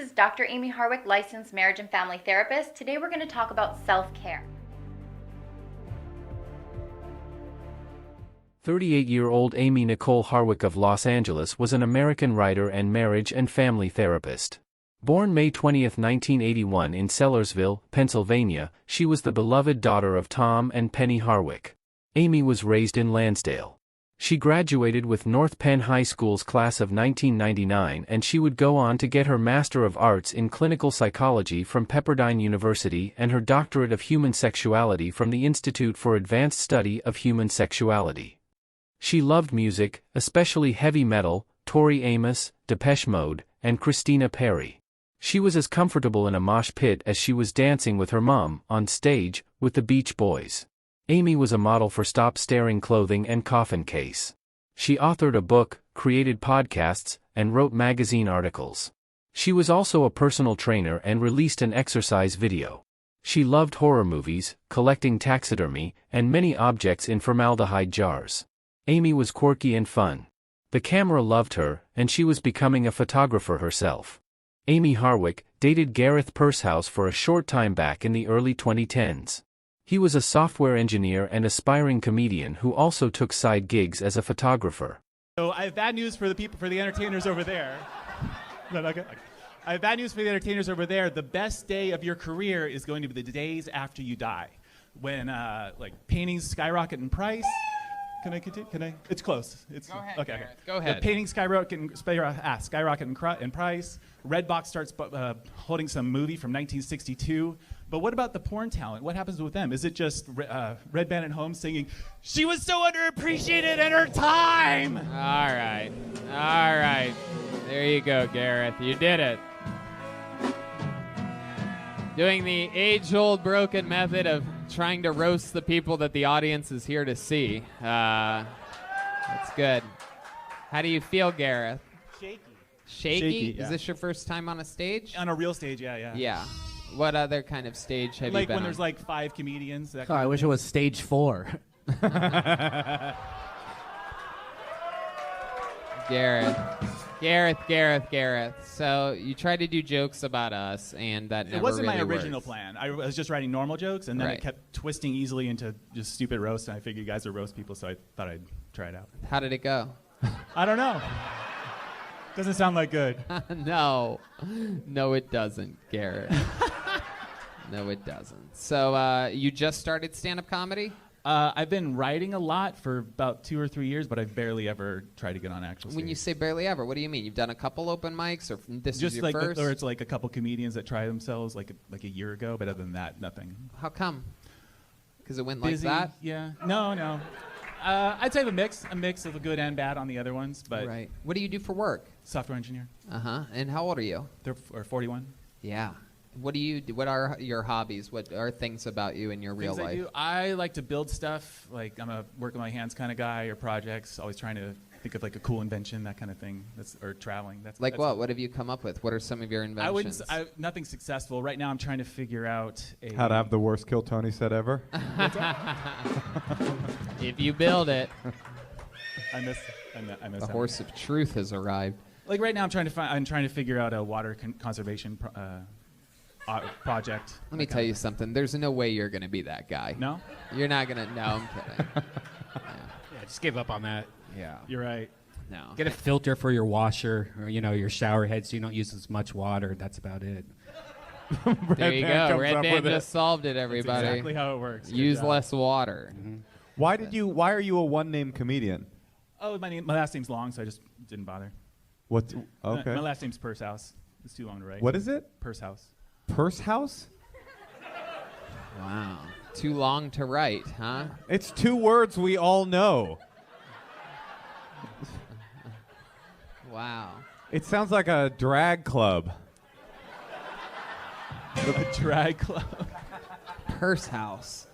is Dr. Amie Harwick, licensed marriage and family therapist. Today we're going to talk about self-care. 38-year-old Amie Nicole Harwick of Los Angeles was an American writer and marriage and family therapist. Born May 20, 1981 in Sellersville, Pennsylvania, she was the beloved daughter of Tom and Penny Harwick. Amie was raised in Lansdale. She graduated with North Penn High School's class of 1999, and she would go on to get her Master of Arts in Clinical Psychology from Pepperdine University and her Doctorate of Human Sexuality from the Institute for Advanced Study of Human Sexuality. She loved music, especially heavy metal, Tori Amos, Depeche Mode, and Christina Perri. She was as comfortable in a mosh pit as she was dancing with her mom, on stage, with the Beach Boys. Amie was a model for Stop Staring clothing and Coffin Case. She authored a book, created podcasts, and wrote magazine articles. She was also a personal trainer and released an exercise video. She loved horror movies, collecting taxidermy, and many objects in formaldehyde jars. Amie was quirky and fun. The camera loved her, and she was becoming a photographer herself. Amie Harwick dated Gareth Pursehouse for a short time back in the early 2010s. He was a software engineer and aspiring comedian who also took side gigs as a photographer. So I have bad news for the entertainers over there. No, okay. I have bad news for the entertainers over there. The best day of your career is going to be the days after you die, when paintings skyrocket in price. Can I continue? Can I? It's close. Go ahead. Okay. Gareth. Go ahead. The paintings skyrocket in price. Redbox starts holding some movie from 1962. But what about the porn talent? What happens with them? Is it just Red Band at home singing, "She was so underappreciated in her time"? All right. There you go, Gareth. You did it. Doing the age-old broken method of trying to roast the people that the audience is here to see. That's good. How do you feel, Gareth? Shaky? Yeah. Is this your first time on a stage? On a real stage, yeah. Yeah. What other kind of stage have you been Like when on? there's like 5 comedians. I wish it was stage 4. Gareth. So you tried to do jokes about us, and that never It wasn't really my original worked. plan. I was just writing normal jokes, and then Right. it kept twisting easily into just stupid roasts, and I figured you guys are roast people, so I thought I'd try it out. How did it go? I don't know. Doesn't sound like good. No, it doesn't, Garrett. No, it doesn't. So you just started stand-up comedy? I've been writing a lot for about 2 or 3 years, but I've barely ever tried to get on actual stage. When you say barely ever, what do you mean? You've done a couple open mics, or this just is your like first? or it's like a couple comedians that try themselves like a year ago, but other than that, nothing. How come? Because it went Busy, like that? Yeah. No. I'd say a mix of the good and bad on the other ones, but Right. What do you do for work? software engineer. Uh-huh. And how old are you? They're 41. Yeah. What do you do? What are your hobbies? What are things about you in your real Things life? I do. I like to build stuff. Like I'm a work with my hands kind of guy, or projects. Always trying to think of like a cool invention, that kind of thing. Or traveling. That's What? What have you come up with? What are some of your inventions? Nothing successful right now. I'm trying to figure out How to have the worst Kill Tony set ever. If you build it. I miss The that. horse of truth has arrived. Like right now, I'm trying to figure out a water conservation project. Let me tell you something. There's no way you're going to be that guy. No? You're not going to. No, I'm kidding. Yeah, just give up on that. Yeah. You're right. No. Get a filter for your washer, or your shower head, so you don't use as much water. That's about it. There you go. Red Band just solved it, everybody. That's exactly how it works. Good Use job. less water. Mm-hmm. Why are you a one-name comedian? Oh, my last name's long, so I just didn't bother. What? Okay. My last name's Pursehouse. It's too long to write. What is it? Pursehouse. Pursehouse? Wow. Too long to write, huh? It's 2 words we all know. Wow. It sounds like a drag club. The drag club. Pursehouse.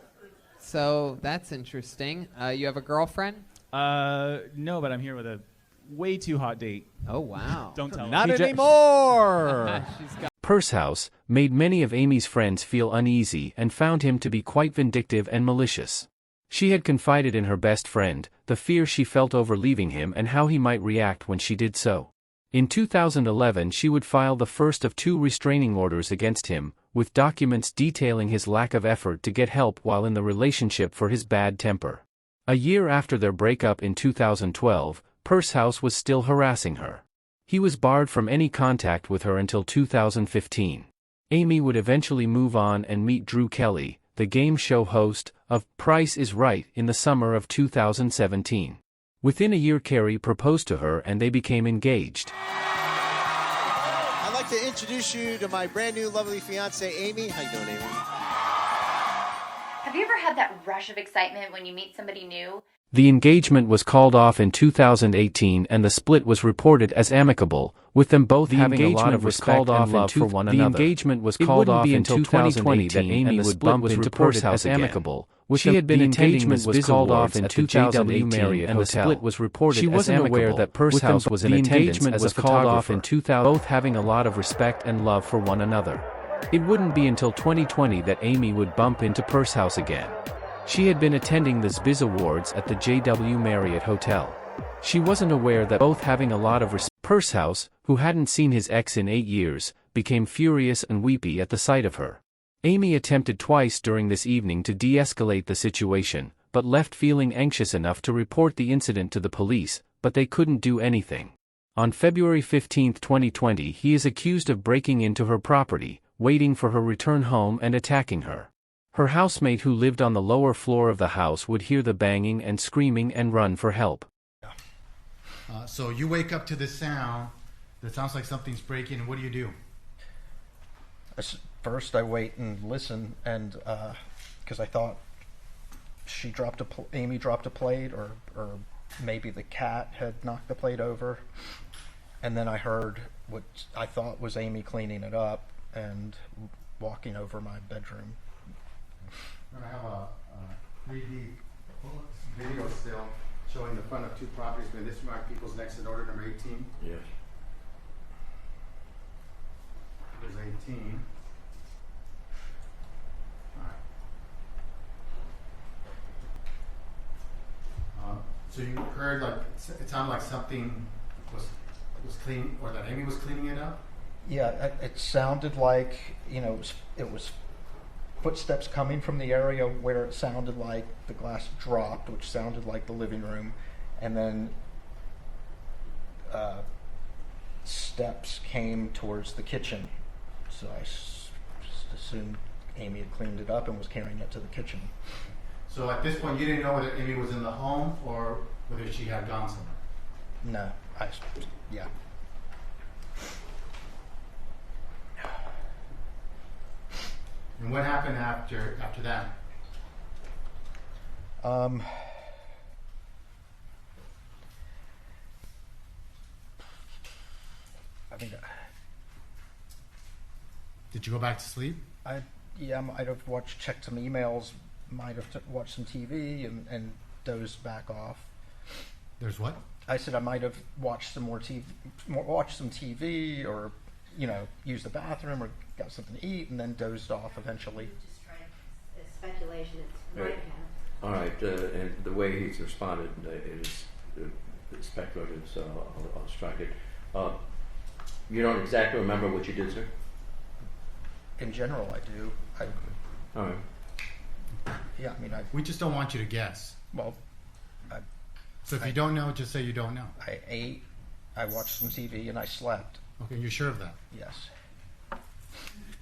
So that's interesting. You have a girlfriend? No, but I'm here with a way too hot date. Oh, wow. Don't tell Not her. anymore. She's got Pursehouse made many of Amie's friends feel uneasy and found him to be quite vindictive and malicious. She had confided in her best friend the fear she felt over leaving him and how he might react when she did so. In 2011, she would file the first of 2 restraining orders against him, with documents detailing his lack of effort to get help while in the relationship for his bad temper. A year after their breakup in 2012, Pursehouse was still harassing her. He was barred from any contact with her until 2015. Amie would eventually move on and meet Drew Kelly, the game show host of Price is Right, in the summer of 2017. Within a year, Carey proposed to her and they became engaged. I'd like to introduce you to my brand new lovely fiance, Amie. How you doing, Amie? Have you ever had that rush of excitement when you meet somebody new? The engagement was called off in 2018 and the split was reported as amicable, with them both having a lot of respect and love for one another. The engagement was called off until 2020 that Amie would bump into Pursehouse as amicable. She had been attending Miss Biz Awards at the JW Marriott and the split was reported as amicable. She wasn't aware that Pursehouse was in attendance as a photographer. Both having a lot of respect and love for one another. It wouldn't be until 2020 that Amie would bump into Pursehouse again. She had been attending the Biz Awards at the JW Marriott Hotel. She wasn't aware that both having a lot of respect. Pursehouse, who hadn't seen his ex in 8 years, became furious and weepy at the sight of her. Amie attempted twice during this evening to de-escalate the situation, but left feeling anxious enough to report the incident to the police, but they couldn't do anything. On February 15, 2020, he is accused of breaking into her property, waiting for her return home and attacking her. Her housemate who lived on the lower floor of the house would hear the banging and screaming and run for help. So you wake up to this sound that sounds like something's breaking, and what do? First, I wait and listen, and because I thought Amie dropped a plate, or maybe the cat had knocked the plate over, and then I heard what I thought was Amie cleaning it up and walking over my bedroom. I have a 3D video still showing the front of 2 properties. I mean, this is my people's next in order, number 18. Yes. There's 18. All right. So you heard, like, it sounded like something was clean, or that Amie was cleaning it up? Yeah, it sounded like, it was footsteps coming from the area where it sounded like the glass dropped, which sounded like the living room, and then steps came towards the kitchen. So I just assumed Amie had cleaned it up and was carrying it to the kitchen. So at this point, you didn't know whether Amie was in the home or whether she had gone somewhere? No, yeah. And what happened after that? Did you go back to sleep? I might have checked some emails, might have watched some TV and dozed back off. There's what? I said I might have watched some more TV, watched some TV, or used the bathroom or got something to eat, and then dozed off eventually. Just trying speculation. It's Right. All right, and the way he's responded is speculative, so I'll strike it. You don't exactly remember what you did, sir? In general, I do. All right. Yeah, we just don't want you to guess. Well, so if you don't know, just say you don't know. I ate, I watched some TV, and I slept. Okay, you're sure of that? Yes.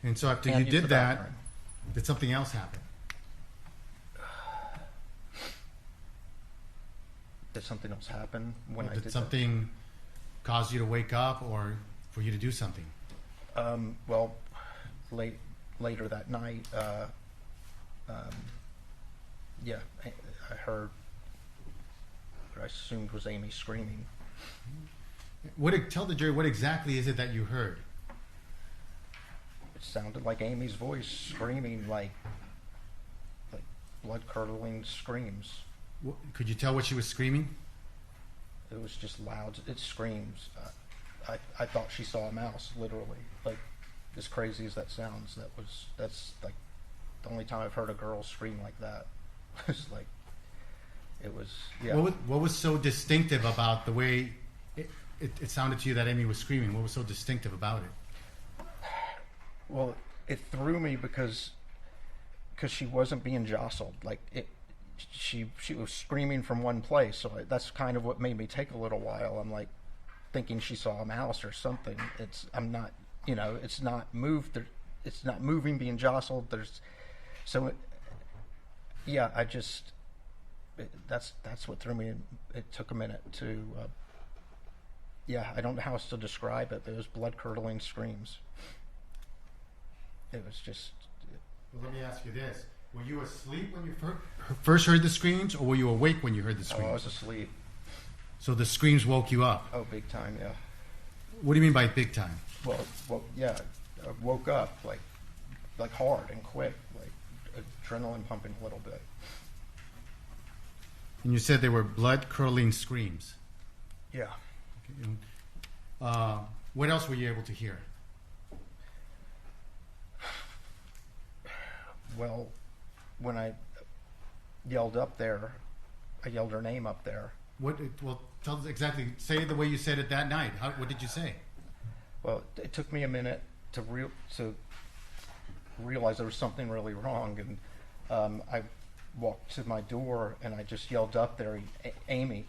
And so after you did that, did something else happen? Did something else happen when I did something cause you to wake up or for you to do something? Well, later that night, I heard what I assumed was Amie screaming. Tell the jury, what exactly is it that you heard? It sounded like Amie's voice screaming, like blood-curdling screams. Could you tell what she was screaming? It was just loud. It screams. I thought she saw a mouse, literally. Like, as crazy as that sounds, that's like the only time I've heard a girl scream like that. It's like, it was, yeah. What was so distinctive about the way it sounded to you that Amie was screaming? What was so distinctive about it? Well, it threw me because she wasn't being jostled. Like she was screaming from one place. So that's kind of what made me take a little while. I'm like thinking she saw a mouse or something. I'm not, it's not moved. It's not moving, being jostled. That's what threw me. It took a minute to. I don't know how else to describe it. Those blood-curdling screams. It was just. Well, let me ask you this: were you asleep when you first heard the screams, or were you awake when you heard the screams? Oh, I was asleep. So the screams woke you up? Oh, big time, yeah. What do you mean by big time? Well, yeah. I woke up like hard and quick, like adrenaline pumping a little bit. And you said they were blood-curdling screams. Yeah. Okay. What else were you able to hear? Well, when I yelled up there, I yelled her name up there. Well, tell us exactly. Say it the way you said it that night. What did you say? Well, it took me a minute to realize there was something really wrong, and I walked to my door and I just yelled up there, Amie,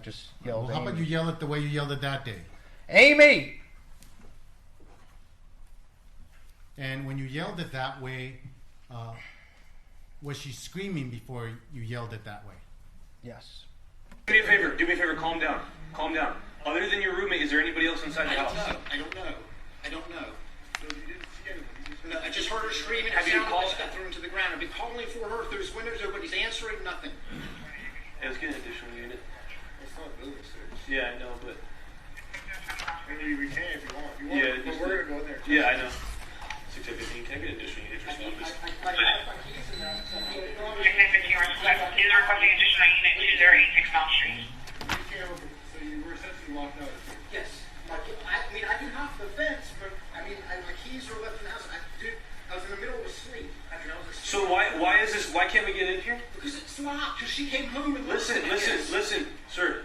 just yelled. Well, how about you yell it the way you yelled it that day? Amie! And when you yelled it that way, was she screaming before you yelled it that way? Yes. Do me a favor, calm down. Calm down. Other than your roommate, is there anybody else inside the house? I don't know. So you didn't see anybody? No, I just heard her screaming. Have you called? I threw him to the ground. I've been calling for her. There's windows, nobody's answering, nothing. Yeah, let's get an additional unit. It's not really serious. Yeah, I know, but... I mean, we can if you want. Yeah, but we're going to go in there. Yeah, I know. 615, can I get an additional unit? I have my keys in there. Is there requesting additional unit 208 Mount Street? So you were essentially locked out? Yes. I can hop the fence, but my keys were left in the house. I was in the middle of sleep. So why is this? Why can't we get in here? Because it's locked. Because she came home and listen, sir.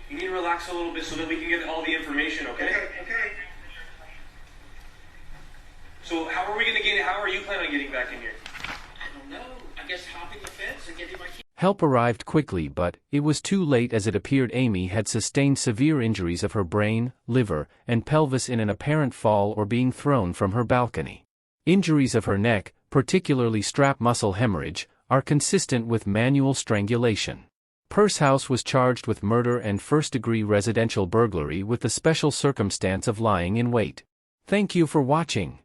You need to relax a little bit so that we can get all the information, okay? Okay. So how are you planning on getting back in here? I don't know. I guess hopping the fence and getting my keys. Help arrived quickly, but it was too late as it appeared Amie had sustained severe injuries of her brain, liver, and pelvis in an apparent fall or being thrown from her balcony. Injuries of her neck, particularly strap muscle hemorrhage, are consistent with manual strangulation. Pursehouse was charged with murder and first-degree residential burglary with the special circumstance of lying in wait. Thank you for watching.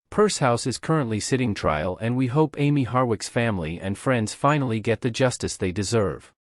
Pursehouse is currently sitting trial, and we hope Amie Harwick's family and friends finally get the justice they deserve.